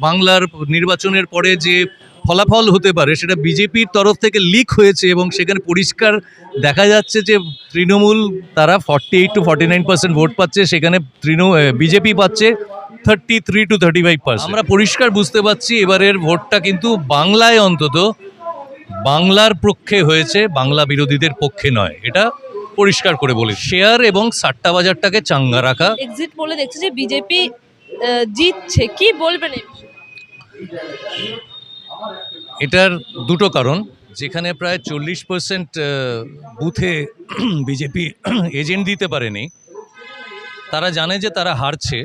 বাংলার নির্বাচনের পরে যে ফলাফল হতে পারে সেটা বিজেপির তরফ থেকে লিক হয়েছে এবং সেখানে পরিষ্কার দেখা যাচ্ছে যে তৃণমূল তারা 48 to 49% ভোট পাচ্ছে, সেখানে বিজেপি পাচ্ছে 33 to 35%। আমরা পরিষ্কার বুঝতে পারছি এবারের ভোটটা কিন্তু বাংলায় অন্তত বাংলার পক্ষে হয়েছে, বাংলা বিরোধীদের পক্ষে নয়, এটা পরিষ্কার করে বলি। শেয়ার এবং সাট্টা বাজারটাকে চাঙ্গা রাখা। এক্সিট পোলে দেখছি যে বিজেপি জিতছে, কি বলবেন এই বিষয়ে? এটার দুটো কারণ, যেখানে প্রায় 40% বুথে বিজেপি এজেন্ট দিতে পারেনি, তারা জানে যে তারা হারছে,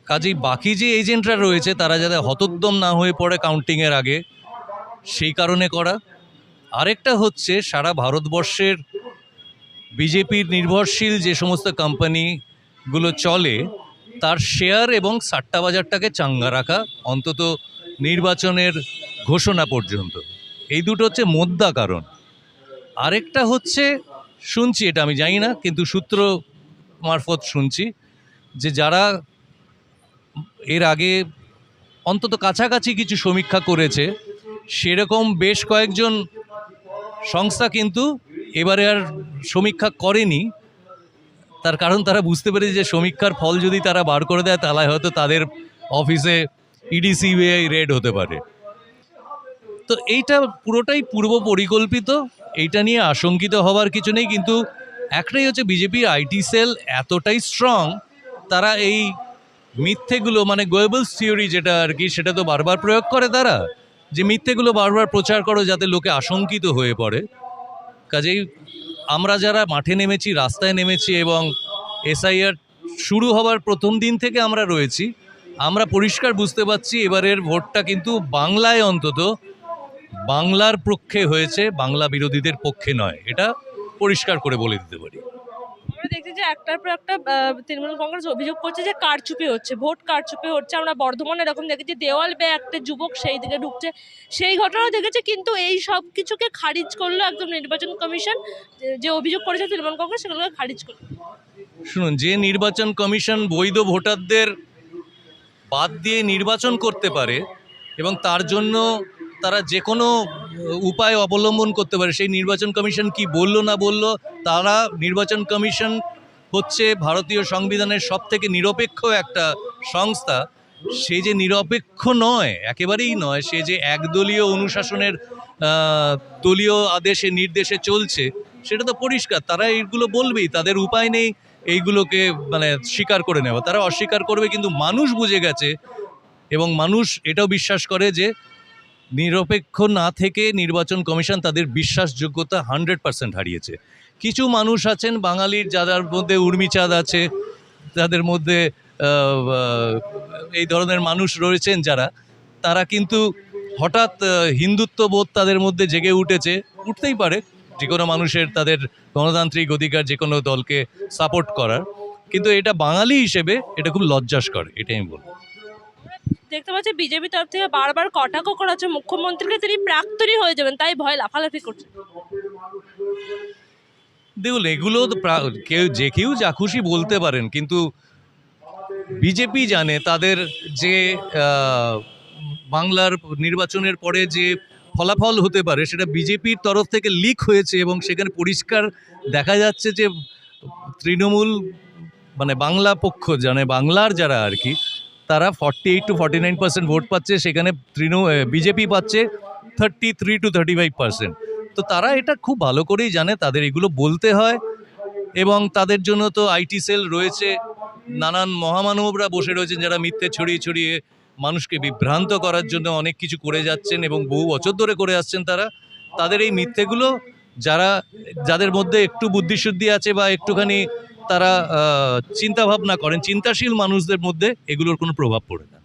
কাজেই বাকি যে এজেন্টরা রয়েছে তারা যাতে হতোদ্যম না হয়ে পড়ে কাউন্টিংয়ের আগে, সেই কারণে করা। আরেকটা হচ্ছে সারা ভারতবর্ষের বিজেপির নির্ভরশীল যে সমস্ত কোম্পানিগুলো চলে তার শেয়ার এবং সাট্টা বাজারটাকে চাঙ্গা রাখা অন্তত নির্বাচনের ঘোষণা পর্যন্ত। এই দুটো হচ্ছে মোদ্দা কারণ। আরেকটা হচ্ছে, শুনছি, এটা আমি জানি না, কিন্তু সূত্র মারফত শুনছি যে যারা এর আগে অন্তত কাছাকাছি কিছু সমীক্ষা করেছে সেরকম বেশ কয়েকজন সংস্থা কিন্তু এবারে আর সমীক্ষা করেনি। তার কারণ তারা বুঝতে পেরেছে যে সমীক্ষার ফল যদি তারা বার করে দেয় তাহলে হয়তো তাদের অফিসে ইডি সিবিআই রেড হতে পারে। তো এইটা পুরোটাই পূর্ব পরিকল্পিত, এইটা নিয়ে আশঙ্কিত হওয়ার কিছু নেই। কিন্তু একটাই হচ্ছে, বিজেপির আইটি সেল এতটাই স্ট্রং, তারা এই মিথ্যেগুলো, মানে গোয়েবলস থিওরি যেটা আর কি, সেটা তো বারবার প্রয়োগ করে তারা, যে মিথ্যেগুলো বারবার প্রচার করো যাতে লোকে আশঙ্কিত হয়ে পড়ে। কাজেই আমরা যারা মাঠে নেমেছি, রাস্তায় নেমেছি এবং এসআইআর শুরু হওয়ার প্রথম দিন থেকে আমরা রয়েছি, আমরা পরিষ্কার বুঝতে পারছি এবারের ভোটটা কিন্তু বাংলায় অন্তত বাংলার পক্ষে হয়েছে, বাংলা বিরোধীদের পক্ষে নয়, এটা পরিষ্কার করে বলে দিতে পারি। আমরা দেখছি যে একটার পর একটা তৃণমূল কংগ্রেস অভিযোগ করছে যে কারচুপি হচ্ছে, ভোট কারচুপি হচ্ছে। আমরা বর্ধমানে এরকম দেখেছি, দেওয়াল বেয়ে একটা যুবক সেই দিকে ঢুকছে, সেই ঘটনাও দেখেছি। কিন্তু এই সব কিছুকে খারিজ করলো একদম নির্বাচন কমিশন, যে অভিযোগ করেছে তৃণমূল কংগ্রেস সেগুলোকে খারিজ করলো। শুনুন, যে নির্বাচন কমিশন বৈধ ভোটারদের বাদ দিয়ে নির্বাচন করতে পারে এবং তার জন্য তারা যে কোনো উপায় অবলম্বন করতে পারে, সেই নির্বাচন কমিশন কি বললো না বললো, তারা নির্বাচন কমিশন হচ্ছে ভারতীয় সংবিধানের সবথেকে নিরপেক্ষ একটা সংস্থা। সে যে নিরপেক্ষ নয়, একেবারেই নয়, সে যে একদলীয় অনুশাসনের দলীয় আদেশে নির্দেশে চলছে, সেটা তো পরিষ্কার। তারা এইগুলো বলবেই, তাদের উপায় নেই এইগুলোকে মানে স্বীকার করে নেওয়া। তারা অস্বীকার করবে, কিন্তু মানুষ বুঝে গেছে এবং মানুষ এটাও বিশ্বাস করে যে নিরপেক্ষ না থেকে নির্বাচন কমিশন তাদের বিশ্বাসযোগ্যতা 100% হারিয়েছে। কিছু মানুষ আছেন বাঙালির, যাদের মধ্যে উর্মিচাঁদ আছে, যাদের মধ্যে এই ধরনের মানুষ রয়েছেন যারা, তারা কিন্তু হঠাৎ হিন্দুত্ববোধ তাদের মধ্যে জেগে উঠেছে, উঠতেই পারে যে কোনো মানুষের, তাদের গণতান্ত্রিক অধিকার যে কোনো দলকে সাপোর্ট করার, কিন্তু এটা বাঙালি হিসেবে এটা খুব লজ্জাস্কর, এটাই আমি বলবো। দেখতে পাচ্ছি বিজেপি তরফ থেকে বারবার কটাক্ষ করা হচ্ছে মুখ্যমন্ত্রীকে, তিনি প্রাক্তনী হয়ে যাবেন, তাই ভয় লাফালাফি করছে। দেখুন, এগুলো তো যে কেউ যা খুশি বলতে পারেন, কিন্তু বিজেপি জানে তাদের যে বাংলার নির্বাচনের পরে যে ফলাফল হতে পারে সেটা বিজেপির তরফ থেকে লিক হয়েছে এবং সেখানে পরিষ্কার দেখা যাচ্ছে যে তৃণমূল, মানে বাংলা পক্ষ, মানে বাংলার যারা আর কি, তারা 48 to 49% ভোট পাচ্ছে, সেখানে বিজেপি পাচ্ছে 33 to 35%। তো তারা এটা খুব ভালো করেই জানে তাদের এগুলো বলতে হয়, এবং তাদের জন্য তো আইটি সেল রয়েছে, নানান মহামানবরা বসে রয়েছেন যারা মিথ্যে ছড়িয়ে ছড়িয়ে মানুষকে বিভ্রান্ত করার জন্য অনেক কিছু করে যাচ্ছেন এবং বহু বছর ধরে করে আসছেন। তাদের এই মিথ্যেগুলো, যাদের মধ্যে একটু বুদ্ধিশুদ্ধি আছে বা একটুখানি তারা চিন্তা ভাবনা করেন, চিন্তাশীল মানুষদের মধ্যে এগুলোর কোনো প্রভাব পড়ে না।